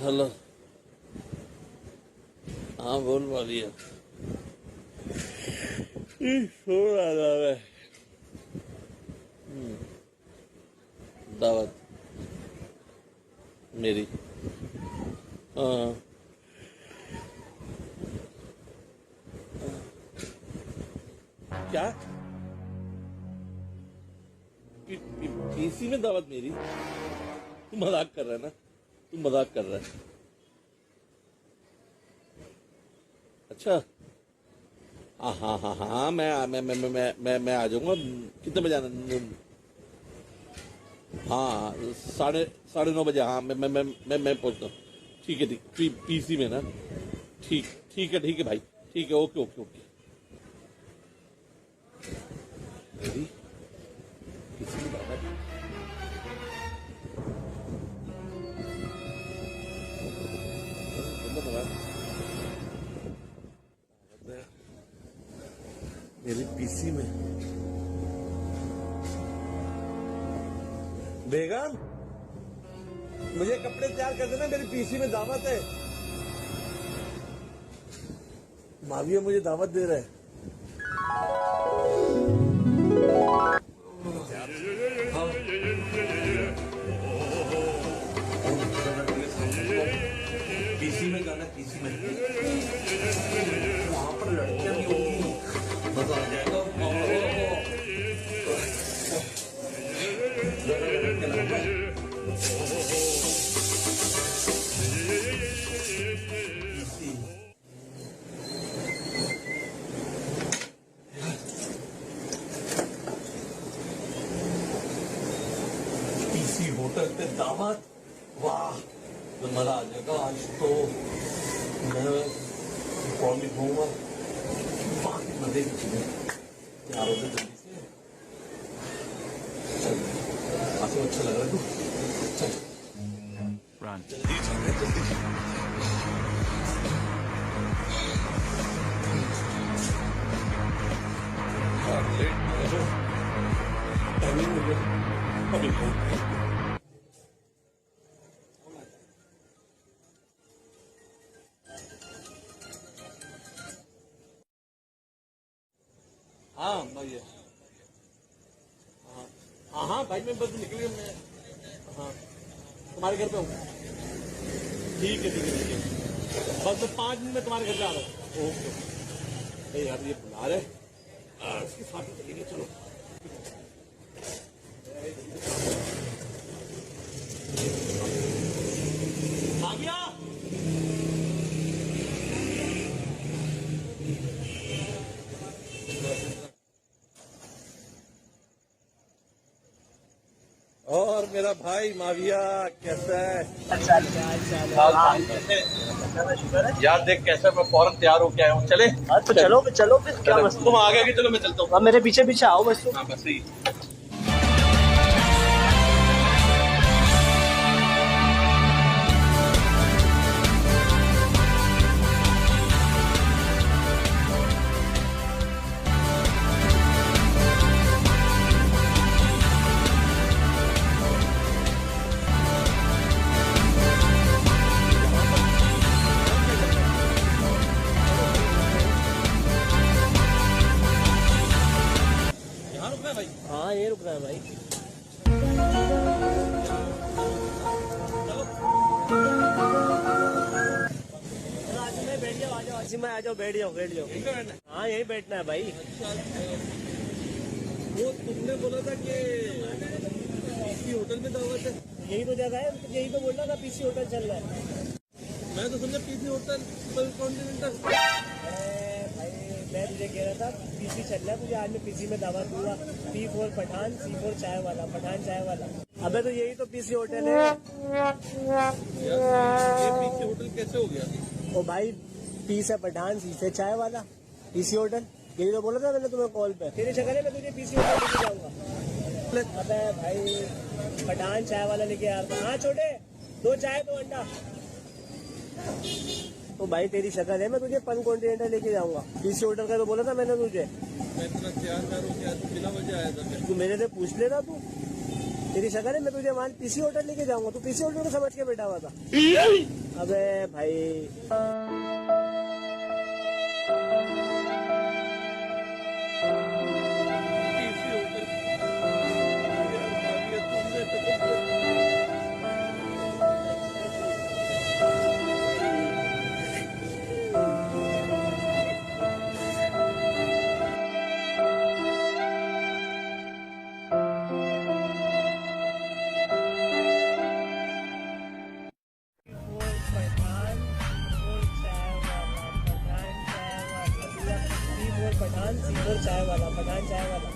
Hello. हाँ बोल वाली है। सो रहा है। दावत मेरी। हाँ क्या पीसी में दावत मेरी? तू मजाक कर रहा है ना? तू मजाक कर रहा है? अच्छा। हाँ हाँ हाँ हाँ मैं आ जाऊंगा। कितने बजे आना? हाँ साढ़े 9:30 हाँ मैं पहुंचता हूँ। ठीक है ठीक पीसी में ना। ठीक है भाई। ठीक है ओके ओके ओके। मेरी किसी की दावत? मेरी पीसी में बेगम मुझे कपड़े तैयार कर देना, मेरी पीसी में दावत है। माविया मुझे दावत दे रहा है। पीसी में जाना, पीसी में वहां पर लड़कियां भी होंगी, मजा आ जाएगा। पीसी होटल पे दावत, वाह तो मजा आ जाएगा। आज तो मैं फॉर्म भी घूमूंगा। बाकी मजे की चीजें तैयार होते जल्दी से। चल काफी अच्छा लग रहा है तू। चल जल्दी जल्दी। टाइमिंग हो गया अभी। हाँ भाई। हाँ हाँ भाई मैं बस निकल गया। मैं हाँ तुम्हारे घर पे हूँ। ठीक है बस मैं 5 मिनट में तुम्हारे घर पे आ रहा हूँ। ओके यार ये बुला रहे इसके साथ ही चलेंगे। चलो आ गया। और मेरा भाई माविया कैसा है? अच्छा यार देख कैसा मैं फौरन तैयार होके आया हूँ। चले तो चलो फिर क्या बस तुम आगे आगे चलो मैं चलता हूँ। अब मेरे पीछे पीछे आओ बस। हाँ बस सही। यहाँ रुकना है भाई? हाँ ये रुक रहा है भाई। में आ जाओ बैठ जाओ। हाँ यही बैठना है भाई। वो तुमने बोला था कि पीसी होटल में दावत है। यही तो जगह है, यही तो बोलना था पीसी होटल चल रहा है। मैं तो समझा पीसी होटल कॉन्टिनेंटल। भाई मैं तुझे कह रहा था पीसी चल रहा है, तुझे आज में पीसी में दावत दूंगा। P4 पठान, C4 चाय वाला, पठान चाय वाला। अबे तो यही तो पीसी होटल है। ये पीसी होटल कैसे हो गया? ओ भाई पी से पठान, सी से चाय वाला, पीसी होटल। यही तो बोला था मैंने तुम्हें कॉल पे। तेरी शक्ल है मैं तुझे पीसी होटल लेके जाऊंगा। अबे भाई पठान चाय वाला लेके आ रहा। हाँ छोटे 2 चाय 2 अंडा। तो भाई तेरी शक्ल है मैं तुझे पन कॉन्टिनेंटल लेके जाऊंगा। पीसी होटल का तो बोला था मैंने तुझे। मैं इतना तैयार हो गया बिना वजह आया था। तू मेरे से पूछ लेना तू। तेरी शक्ल है, मैं तुझे वहाँ पीसी होटल लेके जाऊंगा, तू पीसी होटल को समझ के बैठा हुआ था। अबे भाई पठान चाय वाला, पठान चाय वाला।